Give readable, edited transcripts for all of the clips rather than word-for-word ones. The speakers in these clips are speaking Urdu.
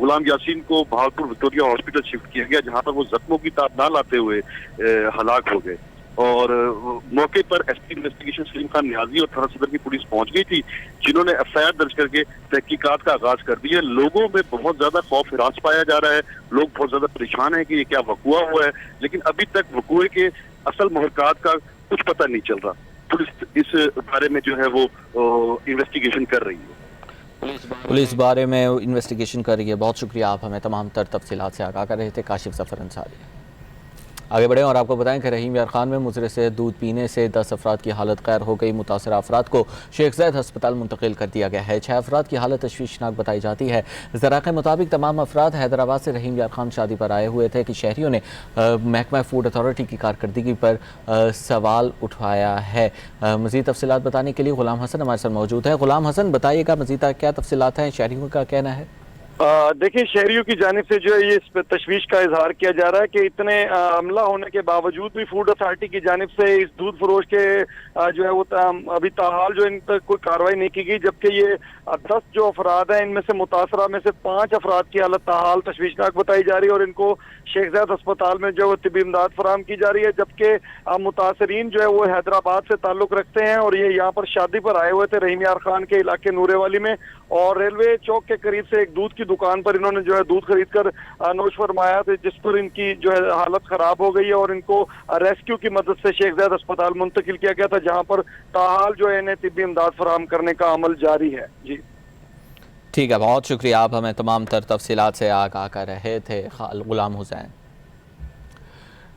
غلام یاسین کو بہاولپور وکٹوریہ ہاسپٹل شفٹ کیا گیا جہاں پر وہ زخموں کی تعداد نہ لاتے ہوئے ہلاک ہو گئے، اور موقع پر S P investigation Salim Khan نیازی اور تھانہ صدر کی پولیس پہنچ گئی تھی، جنہوں نے ایف آئی آر درج کر کے تحقیقات کا آغاز کر دی ہے۔ لوگوں میں بہت زیادہ خوف ہراس پایا جا رہا ہے، لوگ بہت زیادہ پریشان ہیں کہ یہ کیا وقوع ہوا ہے، لیکن ابھی تک وقوع کے اصل محرکات کا کچھ پتہ نہیں چل رہا۔ پولیس اس بارے میں جو ہے وہ انویسٹیگیشن کر رہی ہے، پولیس بارے میں انویسٹیگیشن کر رہی ہے۔ بہت شکریہ، آپ ہمیں تمام تر تفصیلات سے آگاہ کر رہے تھے کاشف ظفر انصاری۔ آگے بڑھیں اور آپ کو بتائیں کہ رحیم یار خان میں مضر سے دودھ پینے سے 10 افراد کی حالت غیر ہو گئی۔ متاثرہ افراد کو شیخ زاید ہسپتال منتقل کر دیا گیا ہے۔ 6 افراد کی حالت تشویشناک بتائی جاتی ہے۔ ذرائع کے مطابق تمام افراد حیدرآباد سے رحیم یار خان شادی پر آئے ہوئے تھے کہ شہریوں نے محکمہ فوڈ اتھارٹی کی کارکردگی پر سوال اٹھایا ہے۔ مزید تفصیلات بتانے کے لیے غلام حسن ہمارے ساتھ موجود ہے۔ غلام حسن، بتائیے گا مزید کیا تفصیلات ہیں، شہریوں کا کہنا ہے؟ دیکھیں، شہریوں کی جانب سے جو ہے یہ اس پہ تشویش کا اظہار کیا جا رہا ہے کہ اتنے عملہ ہونے کے باوجود بھی فوڈ اتھارٹی کی جانب سے اس دودھ فروش کے جو ہے وہ ابھی تاحال جو ان پر کوئی کارروائی نہیں کی گئی، جبکہ یہ 10 جو افراد ہیں ان میں سے متاثرہ میں سے 5 افراد کی حالت تاحال تشویشناک بتائی جا رہی ہے اور ان کو شیخ زاید ہسپتال میں جو ہے طبی امداد فراہم کی جا رہی ہے، جبکہ متاثرین جو ہے وہ حیدرآباد سے تعلق رکھتے ہیں اور یہ یہاں پر شادی پر آئے ہوئے تھے رحیم یار خان کے علاقے نورے والی میں، اور ریلوے چوک کے قریب سے ایک دودھ کی دکان پر انہوں نے جو ہے دودھ خرید کر نوش فرمایا تھا، جس پر ان کی جو ہے حالت خراب ہو گئی ہے اور ان کو ریسکیو کی مدد سے شیخ زاید ہسپتال منتقل کیا گیا تھا، جہاں پر تاحال جو ہے انہیں طبی امداد فراہم کرنے کا عمل جاری ہے۔ جی ٹھیک ہے، بہت شکریہ، آپ ہمیں تمام تر تفصیلات سے آگاہ کر رہے تھے غلام حسین۔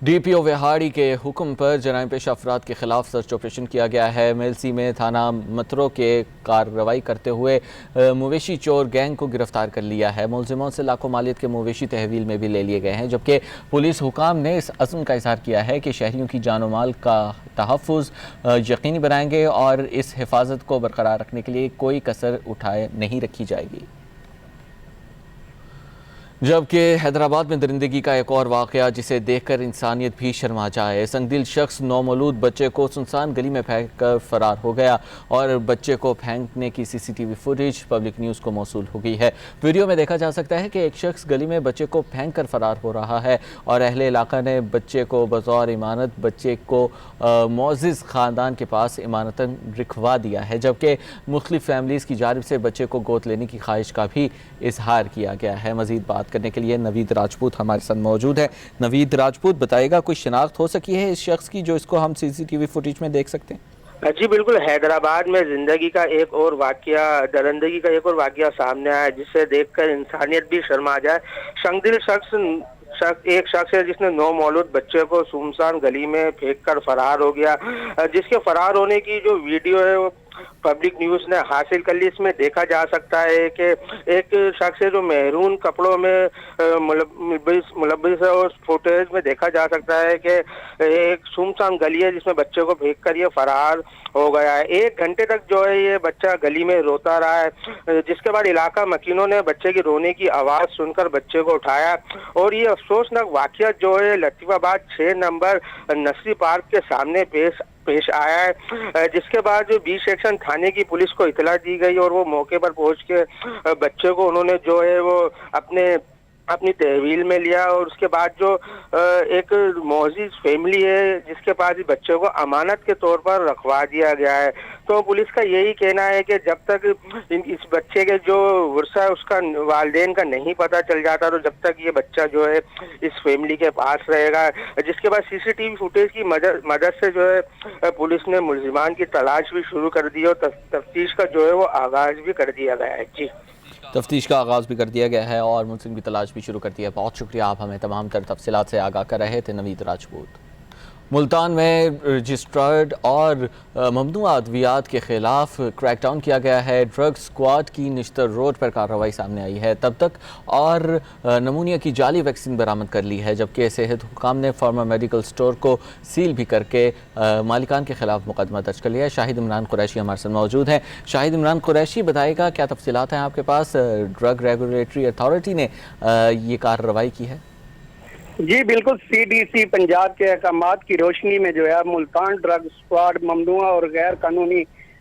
ڈی پی او وہاڑی کے حکم پر جرائم پیشہ افراد کے خلاف سرچ آپریشن کیا گیا ہے۔ میلسی میں تھانہ مترو کے کارروائی کرتے ہوئے مویشی چور گینگ کو گرفتار کر لیا ہے۔ ملزموں سے لاکھوں مالیت کے مویشی تحویل میں بھی لے لیے گئے ہیں، جبکہ پولیس حکام نے اس عزم کا اظہار کیا ہے کہ شہریوں کی جان و مال کا تحفظ یقینی بنائیں گے اور اس حفاظت کو برقرار رکھنے کے لیے کوئی کسر اٹھائے نہیں رکھی جائے گی۔ جبکہ حیدرآباد میں درندگی کا ایک اور واقعہ جسے دیکھ کر انسانیت بھی شرما جائے۔ سنگدل شخص نومولود بچے کو سنسان گلی میں پھینک کر فرار ہو گیا اور بچے کو پھینکنے کی C C T V footage Public News کو موصول ہو گئی ہے۔ ویڈیو میں دیکھا جا سکتا ہے کہ ایک شخص گلی میں بچے کو پھینک کر فرار ہو رہا ہے اور اہل علاقہ نے بچے کو بطور امانت بچے کو معزز خاندان کے پاس امانتاً رکھوا دیا ہے، جبکہ مختلف فیملیز کی جانب سے بچے کو گود لینے کی خواہش کا بھی اظہار کیا گیا ہے۔ مزید بات کرنے کے لیے نوید راجپوت ہمارے ساتھ موجود ہے۔ نوید راجپوت، بتائے گا کوئی شناخت ہو سکی ہے اس شخص کی جو اس کو ہم سی سی ٹی وی فوٹیج میں دیکھ سکتے ہیں؟ جی بالکل، حیدرآباد میں زندگی کا ایک اور واقعہ، درندگی کا ایک اور واقعہ سامنے آیا جسے دیکھ کر انسانیت بھی شرما جائے۔ سنگدل ایک شخص ہے جس نے نومولود بچے کو سنسان گلی میں پھینک کر فرار ہو گیا، جس کے فرار ہونے کی جو ویڈیو ہے وہ پبلک نیوز نے حاصل کر لی۔ اس میں دیکھا جا سکتا ہے کہ ایک شخص ہے جو مہرون کپڑوں میں ملبس ہے اور فوٹیج میں دیکھا جا سکتا ہے کہ ایک سنسان گلی ہے جس میں بچے کو پھینک کر یہ فرار ہو گیا ہے۔ 1 گھنٹے تک جو ہے یہ بچہ گلی میں روتا رہا ہے، جس کے بعد علاقہ مکینوں نے بچے کی رونے کی آواز سن کر بچے کو اٹھایا اور یہ افسوسناک واقعہ جو ہے لطیف آباد 6 نمبر نصری پارک کے سامنے پیش آیا ہے، جس کے بعد جو 20 سیکشن تھانے کی پولیس کو اطلاع دی گئی اور وہ موقع پر پہنچ کے بچے کو انہوں نے جو ہے وہ اپنی تحویل میں لیا اور اس کے بعد جو ایک معزز فیملی ہے جس کے پاس بچے کو امانت کے طور پر رکھوا دیا گیا ہے۔ تو پولیس کا یہی کہنا ہے کہ جب تک اس بچے کے جو ورثہ ہے اس کا والدین کا نہیں پتہ چل جاتا تو جب تک یہ بچہ جو ہے اس فیملی کے پاس رہے گا، جس کے بعد سی سی ٹی وی فوٹیج کی مدد سے جو ہے پولیس نے ملزمان کی تلاش بھی شروع کر دی اور تفتیش کا جو ہے وہ آغاز بھی کر دیا گیا ہے۔ جی، تفتیش کا آغاز بھی کر دیا گیا ہے اور ملزم کی تلاش بھی شروع کر دی ہے۔ بہت شکریہ، آپ ہمیں تمام تر تفصیلات سے آگاہ کر رہے تھے نوید راجپوت۔ ملتان میں رجسٹرڈ اور ممنوع ادویات کے خلاف کریک ڈاؤن کیا گیا ہے۔ ڈرگ سکواڈ کی نشتر روڈ پر کارروائی سامنے آئی ہے تب تک اور نمونیا کی جعلی ویکسین برآمد کر لی ہے، جبکہ صحت حکام نے فارما میڈیکل سٹور کو سیل بھی کر کے مالکان کے خلاف مقدمہ درج کر لیا ہے۔ شاہد عمران قریشی ہمارے ساتھ موجود ہیں۔ شاہد عمران قریشی، بتائے گا کیا تفصیلات ہیں آپ کے پاس؟ ڈرگ ریگولیٹری اتھارٹی نے یہ کارروائی کی ہے؟ جی بالکل، سی ڈی سی پنجاب کے احکامات کی روشنی میں جو ہے ملتان ڈرگ سکواڈ ممنوع اور غیر قانونی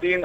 3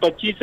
25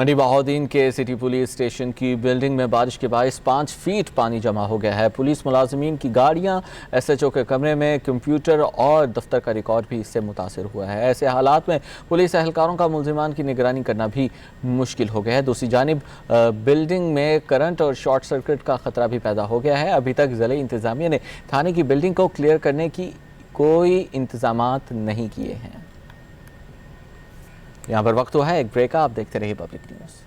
منڈی بہاؤالدین کے سٹی پولیس اسٹیشن کی بلڈنگ میں بارش کے باعث 5 فیٹ پانی جمع ہو گیا ہے۔ پولیس ملازمین کی گاڑیاں، ایس ایچ او کے کمرے میں کمپیوٹر اور دفتر کا ریکارڈ بھی اس سے متاثر ہوا ہے۔ ایسے حالات میں پولیس اہلکاروں کا ملزمان کی نگرانی کرنا بھی مشکل ہو گیا ہے۔ دوسری جانب بلڈنگ میں کرنٹ اور شارٹ سرکٹ کا خطرہ بھی پیدا ہو گیا ہے۔ ابھی تک ضلعی انتظامیہ نے تھانے کی بلڈنگ کو کلیئر کرنے کی کوئی انتظامات نہیں کیے ہیں۔ یہاں پر وقت ہوا ہے ایک بریک کا، آپ دیکھتے رہیے پبلک نیوز۔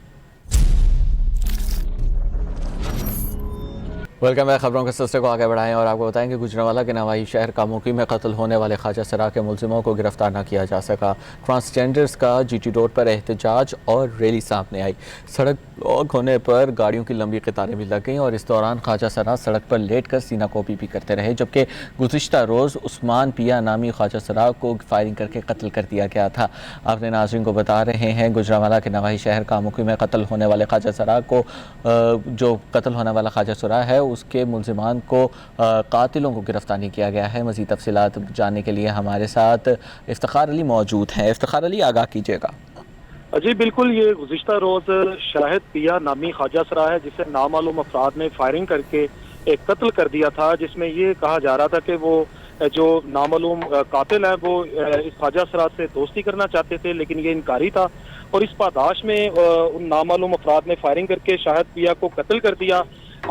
Welcome back. خبروں کے سلسلے کو آگے بڑھائیں اور آپ کو بتائیں کہ گجرانوالہ کے نواحی شہر کاموکی میں قتل ہونے والے خواجہ سرا کے ملزموں کو گرفتار نہ کیا جا سکا۔ ٹرانسجینڈرز کا جی ٹی روڈ پر احتجاج اور ریلی سامنے آئی۔ سڑک بلاک ہونے پر گاڑیوں کی لمبی قطاریں بھی لگ گئیں اور اس دوران خواجہ سرا سڑک پر لیٹ کر سینہ کوپی بھی کرتے رہے، جبکہ گزشتہ روز عثمان پیا نامی خواجہ سرا کو فائرنگ کر کے قتل کر دیا گیا تھا۔ اپنے ناظرین کو بتا رہے ہیں گجرانوالہ کے نواحی شہر کاموکی میں قتل ہونے والے خواجہ سرا کو جو قتل ہونے والا خواجہ سرا ہے اس کے ملزمان کو قاتلوں کو گرفتار نہیں کیا گیا ہے۔ مزید تفصیلات جاننے کے لیے ہمارے ساتھ افتخار علی موجود ہیں۔ افتخار علی، آگاہ کیجیے گا۔ جی بالکل، یہ گزشتہ روز شاہد پیا نامی خواجہ سرا ہے جسے نامعلوم افراد نے فائرنگ کر کے ایک قتل کر دیا تھا، جس میں یہ کہا جا رہا تھا کہ وہ جو نامعلوم قاتل ہے وہ اس خواجہ سرا سے دوستی کرنا چاہتے تھے، لیکن یہ انکاری تھا اور اس پاداش میں ان نامعلوم افراد نے فائرنگ کر کے شاہد پیا کو قتل کر دیا۔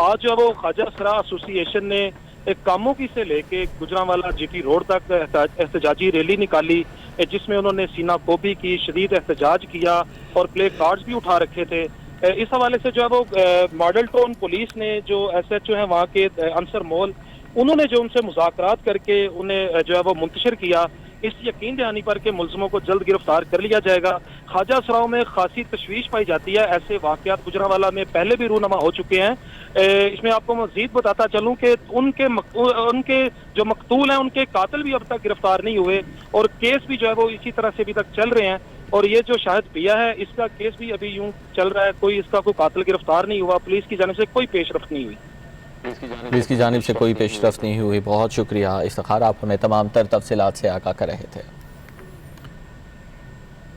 آج جو وہ خواجہ سرا ایسوسی ایشن نے ایک کاموکی سے لے کے گجرانوالہ جی ٹی روڈ تک احتجاجی ریلی نکالی، جس میں انہوں نے سینہ کوبی کی، شدید احتجاج کیا اور پلے کارڈز بھی اٹھا رکھے تھے۔ اس حوالے سے جو ہے وہ ماڈل ٹاؤن پولیس نے جو ایس ایچ او ہیں وہاں کے انصر مول، انہوں نے جو ان سے مذاکرات کر کے انہیں جو ہے وہ منتشر کیا اس یقین دہانی پر کہ ملزموں کو جلد گرفتار کر لیا جائے گا۔ خواجہ سراؤں میں خاصی تشویش پائی جاتی ہے، ایسے واقعات گجرانوالہ میں پہلے بھی رونما ہو چکے ہیں۔ اس میں آپ کو مزید بتاتا چلوں کہ ان کے جو مقتول ہیں ان کے قاتل بھی اب تک گرفتار نہیں ہوئے اور کیس بھی جو ہے وہ اسی طرح سے ابھی تک چل رہے ہیں، اور یہ جو شاہد پیا ہے اس کا کیس بھی ابھی یوں چل رہا ہے، کوئی اس کا کوئی قاتل گرفتار نہیں ہوا، پولیس کی جانب سے کوئی پیش رفت نہیں ہوئی۔ پولیس کی جانب سے کوئی پیش رفت نہیں ہوئی۔ بہت شکریہ افتخار، آپ ہمیں تمام تر تفصیلات سے آگاہ کر رہے تھے۔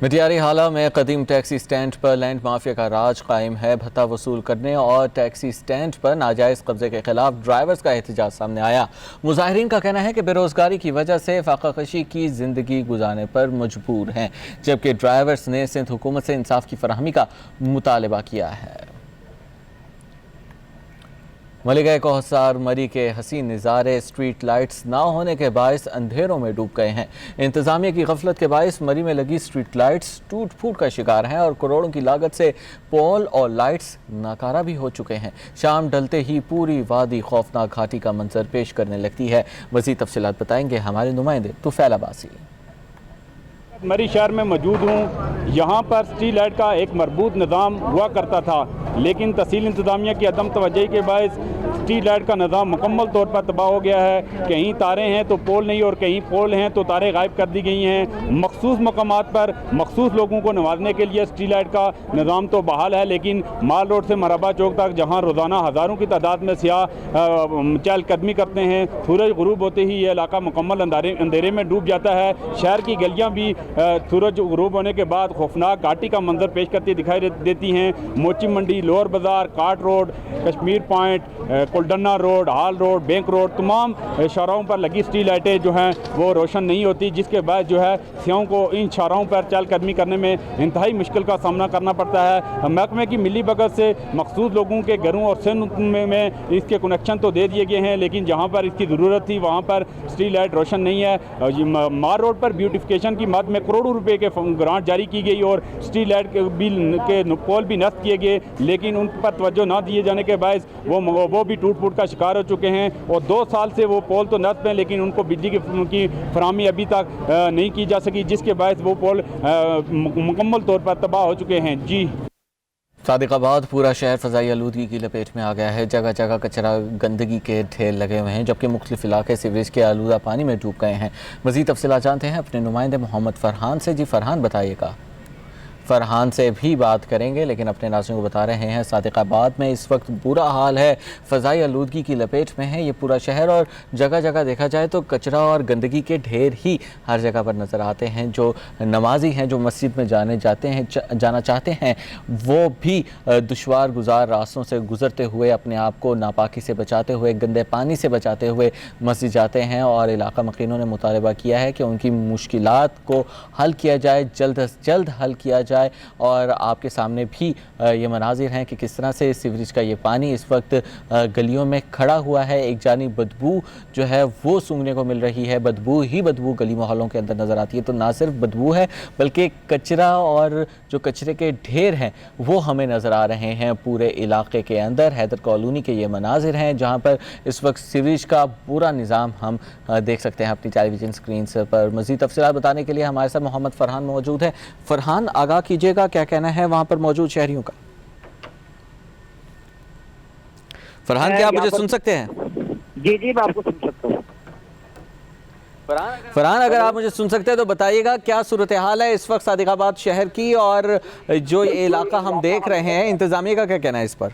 مٹیاری حالہ میں قدیم ٹیکسی سٹینڈ پر لینڈ مافیا کا راج قائم ہے۔ بھتہ وصول کرنے اور ٹیکسی سٹینڈ پر ناجائز قبضے کے خلاف ڈرائیورز کا احتجاج سامنے آیا۔ مظاہرین کا کہنا ہے کہ بے روزگاری کی وجہ سے فاقہ کشی کی زندگی گزارنے پر مجبور ہیں، جبکہ ڈرائیورز نے سندھ حکومت سے انصاف کی فراہمی کا مطالبہ کیا ہے۔ ملیگہ کوہسار مری کے حسین نظارے اسٹریٹ لائٹس نہ ہونے کے باعث اندھیروں میں ڈوب گئے ہیں۔ انتظامیہ کی غفلت کے باعث مری میں لگی اسٹریٹ لائٹس ٹوٹ پھوٹ کا شکار ہیں اور کروڑوں کی لاگت سے پول اور لائٹس ناکارہ بھی ہو چکے ہیں۔ شام ڈلتے ہی پوری وادی خوفناک گھاٹی کا منظر پیش کرنے لگتی ہے۔ مزید تفصیلات بتائیں گے ہمارے نمائندے طفیل عباسی۔ مری شہر میں موجود ہوں، یہاں پر اسٹریٹ لائٹ کا ایک مربوط نظام ہوا کرتا تھا، لیکن تحصیل انتظامیہ کی عدم توجہی کے باعث اسٹریٹ لائٹ کا نظام مکمل طور پر تباہ ہو گیا ہے۔ کہیں تاریں ہیں تو پول نہیں اور کہیں پول ہیں تو تاریں غائب کر دی گئی ہیں۔ مخصوص مقامات پر مخصوص لوگوں کو نوازنے کے لیے اسٹریٹ لائٹ کا نظام تو بحال ہے، لیکن مال روڈ سے مرحبا چوک تک جہاں روزانہ ہزاروں کی تعداد میں سیاح چہل قدمی کرتے ہیں، سورج غروب ہوتے ہی یہ علاقہ مکمل اندھیرے میں ڈوب جاتا ہے۔ شہر کی گلیاں بھی سورج غروب ہونے کے بعد خوفناک گھاٹی کا منظر پیش کرتی دکھائی دیتی ہیں۔ موچی منڈی، لوور بازار، کاٹ road, Kashmir point, Kaldana road, hall road, bank road, تمام شاہراہوں پر لگی اسٹریٹ لائٹیں جو ہیں وہ روشن نہیں ہوتی، جس کے بعد جو ہے سیاحوں کو ان شاہراہوں پر چہل قدمی کرنے میں انتہائی مشکل کا سامنا کرنا پڑتا ہے۔ محکمے کی ملی بھگت سے مخصوص لوگوں کے گھروں اور صنعت میں اس کے کنیکشن تو دے دیے گئے ہیں، لیکن جہاں پر اس کی ضرورت تھی وہاں پر اسٹریٹ لائٹ روشن نہیں ہے۔ مار روڈ پر بیوٹیفیکیشن کی مد میں کروڑوں روپے کے گرانٹ جاری کی گئی اور اسٹریٹ لائٹ کے پول بھی نصب کیے گئے، لیکن ان پر توجہ نہ دیے جانے کے باعث وہ بھی ٹوٹ پھوٹ کا شکار ہو چکے ہیں اور 2 سال سے وہ پول تو نصب ہیں لیکن ان کو بجلی کی فراہمی ابھی تک نہیں کی جا سکی، جس کے باعث وہ پول مکمل طور پر تباہ ہو چکے ہیں۔ جی صادق آباد پورا شہر فضائی آلودگی کی لپیٹ میں آ گیا ہے۔ جگہ جگہ کچرا گندگی کے ڈھیر لگے ہوئے ہیں، جبکہ مختلف علاقے سیوریج کے آلودہ پانی میں ڈوب گئے ہیں۔ مزید تفصیلات جانتے ہیں اپنے نمائندے محمد فرحان سے۔ جی فرحان، بتائیے گا۔ فرحان سے بھی بات کریں گے، لیکن اپنے ناظرین کو بتا رہے ہیں صادق آباد میں اس وقت برا حال ہے، فضائی آلودگی کی لپیٹ میں ہے یہ پورا شہر، اور جگہ جگہ دیکھا جائے تو کچرا اور گندگی کے ڈھیر ہی ہر جگہ پر نظر آتے ہیں۔ جو نمازی ہیں، جو مسجد میں جانا چاہتے ہیں، وہ بھی دشوار گزار راستوں سے گزرتے ہوئے اپنے آپ کو ناپاکی سے بچاتے ہوئے، گندے پانی سے بچاتے ہوئے مسجد جاتے ہیں، اور علاقہ مکینوں نے مطالبہ کیا ہے کہ ان کی مشکلات کو حل کیا جائے، جلد از جلد حل کیا جائے۔ اور آپ کے سامنے بھی یہ مناظر ہیں کہ کس طرح سے سیوریج کا یہ پانی اس وقت گلیوں میں کھڑا ہوا ہے، ایک جانب بدبو جو ہے وہ سونگھنے کو مل رہی ہے، بدبو گلی محلوں کے اندر نظر آتی ہے۔ تو نہ صرف بدبو ہے بلکہ کچرا اور جو کچرے کے ڈھیر ہیں وہ ہمیں نظر آ رہے ہیں پورے علاقے کے اندر۔ حیدر کالونی کے یہ مناظر ہیں جہاں پر اس وقت سیوریج کا پورا نظام ہم دیکھ سکتے ہیں اپنی ٹیلی ویژن سکرینز پر۔ مزید تفصیلات بتانے کے لیے ہمارے ساتھ محمد فرحان موجود ہے۔ فرحان، آگاہ کیجیے گا، کیا کہنا ہے وہاں پر موجود شہریوں کا؟ فرحان، کیا آپ مجھے سن سکتے ہیں؟ جی میں آپ کو سن سکتا ہوں۔ فرحان، اگر آپ مجھے سن سکتے ہیں تو بتائیے گا کیا صورتحال ہے اس وقت صادق آباد شہر کی، اور جو یہ علاقہ ہم دیکھ رہے ہیں انتظامیہ کا کیا کہنا ہے اس پر؟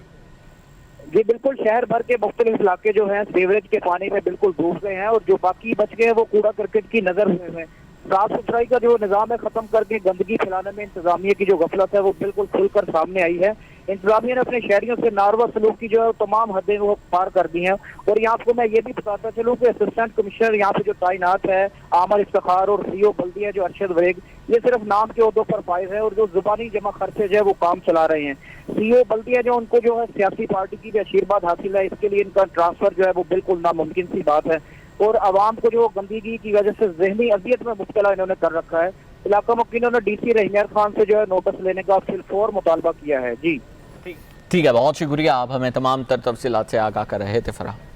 جی بالکل، شہر بھر کے مختلف علاقے جو ہیں سیوریج کے پانی میں بالکل ڈوب گئے ہیں، اور جو باقی بچ گئے ہیں وہ کوڑا کرکٹ کی نظر ہوئے ہیں۔ صاف ستھرائی کا جو نظام ہے ختم کر کے گندگی پھیلانے میں انتظامیہ کی جو غفلت ہے وہ بالکل کھل کر سامنے آئی ہے۔ انتظامیہ نے اپنے شہریوں سے ناروا سلوک کی جو ہے تمام حدیں وہ پار کر دی ہیں۔ اور یہاں آپ کو میں یہ بھی بتاتا چلوں کہ اسسٹنٹ کمشنر یہاں پہ جو تعینات ہے عامر افتخار، اور سی او بلدیہ جو ارشد وریگ، یہ صرف نام کے عہدوں پر فائز ہے اور جو زبانی جمع خرچے جو ہے وہ کام چلا رہے ہیں۔ سی او بلدیہ جو ان کو جو ہے سیاسی پارٹی کی بھی آشیرواد حاصل ہے، اس کے لیے ان کا ٹرانسفر جو ہے وہ بالکل ناممکن سی بات ہے، اور عوام کو جو گندگی کی وجہ سے ذہنی اذیت میں مبتلا انہوں نے کر رکھا ہے۔ علاقہ مکینوں نے ڈی سی رحمیر خان سے جو ہے نوٹس لینے کا فی الفور مطالبہ کیا ہے۔ جی ٹھیک ہے، بہت شکریہ، آپ ہمیں تمام تر تفصیلات سے آگاہ کر رہے تھے فرحان۔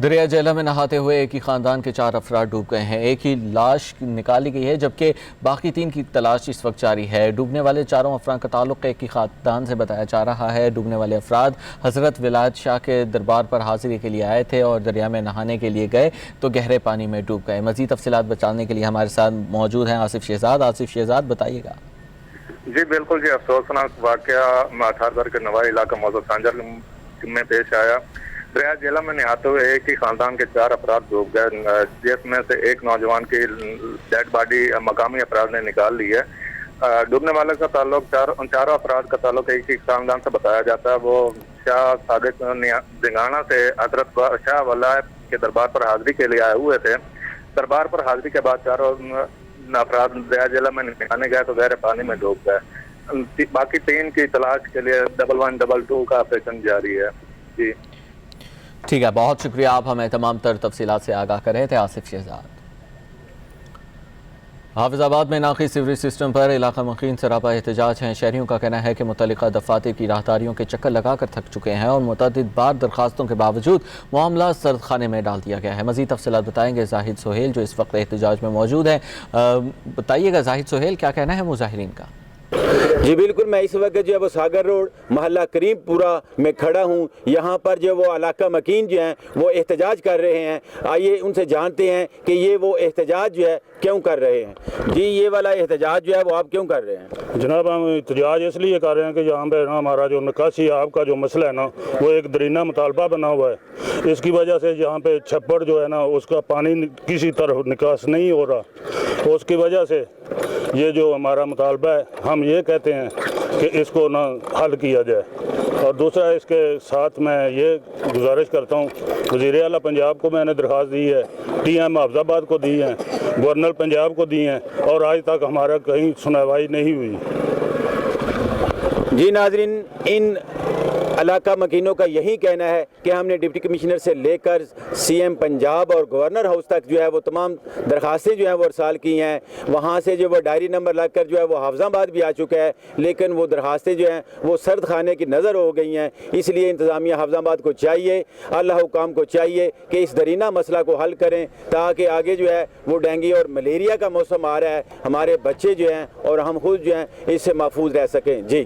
دریا جہلم میں نہاتے ہوئے ایک ہی خاندان کے 4 افراد ڈوب گئے ہیں، ایک ہی لاش نکالی گئی ہے جبکہ باقی 3 کی تلاش اس وقت جاری ہے۔ ڈوبنے والے 4 افراد کا تعلق ایک ہی خاندان سے بتایا جا رہا ہے۔ ڈوبنے والے افراد حضرت ولایت شاہ کے دربار پر حاضری کے لیے آئے تھے اور دریا میں نہانے کے لیے گئے تو گہرے پانی میں ڈوب گئے۔ مزید تفصیلات بتانے کے لیے ہمارے ساتھ موجود ہیں آصف شہزاد۔ آصف شہزاد، بتائیے گا۔ جی بالکل، جی افسوسناک واقعہ ماتھار کے نوائی علاقہ موضوع سانجر میں پیش آیا۔ دریا جہلم میں نہاتے ہوئے ایک ہی خاندان کے 4 افراد ڈوب گئے، جس میں سے ایک نوجوان کی ڈیڈ باڈی مقامی افراد نے نکال لی ہے۔ ڈوبنے والے کا تعلق چاروں افراد کا تعلق ایک ہی خاندان سے بتایا جاتا ہے۔ وہ شاہ صادق دنگانا سے حضرت شاہ ولایت کے دربار پر حاضری کے لیے آئے ہوئے تھے۔ دربار پر حاضری کے بعد 4 افراد دریا جہلم میں نہانے گئے تو گہرے پانی میں ڈوب گئے۔ باقی 3 کی تلاش کے لیے 1122 کا آپریشن جاری ہے۔ جی ٹھیک ہے، بہت شکریہ، آپ ہمیں تمام تر تفصیلات سے آگاہ کر رہے تھے آصف شہزاد۔ حافظ آباد میں ناقص سیوریج سسٹم پر علاقہ مکین سراپا احتجاج ہیں۔ شہریوں کا کہنا ہے کہ متعلقہ دفاتر کی راہداریوں کے چکر لگا کر تھک چکے ہیں اور متعدد بار درخواستوں کے باوجود معاملہ سرد خانے میں ڈال دیا گیا ہے۔ مزید تفصیلات بتائیں گے زاہد سہیل جو اس وقت احتجاج میں موجود ہیں۔ بتائیے گا زاہد سہیل، کیا کہنا ہے مظاہرین کا؟ جی بالکل، میں اس وقت جو ہے وہ ساگر روڈ محلہ کریم پورا میں کھڑا ہوں۔ یہاں پر جو وہ علاقہ مکین جو ہیں وہ احتجاج کر رہے ہیں۔ آئیے ان سے جانتے ہیں کہ یہ وہ احتجاج جو ہے کیوں کر رہے ہیں۔ جی یہ والا احتجاج جو ہے وہ آپ کیوں کر رہے ہیں؟ جناب ہم احتجاج اس لیے کر رہے ہیں کہ یہاں پہ ہمارا جو نکاسی آب کا جو مسئلہ ہے نا وہ ایک درینہ مطالبہ بنا ہوا ہے۔ اس کی وجہ سے یہاں پہ چھپڑ جو ہے نا اس کا پانی کسی طرح نکاس نہیں ہو رہا، اس کی وجہ سے یہ جو ہمارا مطالبہ ہے ہم یہ کہتے ہیں کہ اس کو نہ حل کیا جائے۔ اور دوسرا اس کے ساتھ میں یہ گزارش کرتا ہوں، وزیر اعلیٰ پنجاب کو میں نے درخواست دی ہے، ٹی ایم حافظ آباد کو دی ہیں، گورنر پنجاب کو دی ہیں، اور آج تک ہمارا کہیں سنوائی نہیں ہوئی۔ جی ناظرین، ان علاقہ مکینوں کا یہی کہنا ہے کہ ہم نے ڈپٹی کمشنر سے لے کر سی ایم پنجاب اور گورنر ہاؤس تک جو ہے وہ تمام درخواستیں جو ہیں وہ ارسال کی ہیں۔ وہاں سے جو وہ ڈائری نمبر لگ کر جو ہے وہ حافظ آباد بھی آ چکا ہے، لیکن وہ درخواستیں جو ہیں وہ سرد خانے کی نظر ہو گئی ہیں۔ اس لیے انتظامیہ حافظ آباد کو چاہیے، اعلیٰ حکام کو چاہیے کہ اس درینہ مسئلہ کو حل کریں تاکہ آگے جو ہے وہ ڈینگی اور ملیریا کا موسم آ رہا ہے، ہمارے بچے جو ہیں اور ہم خود جو ہیں اس سے محفوظ رہ سکیں۔ جی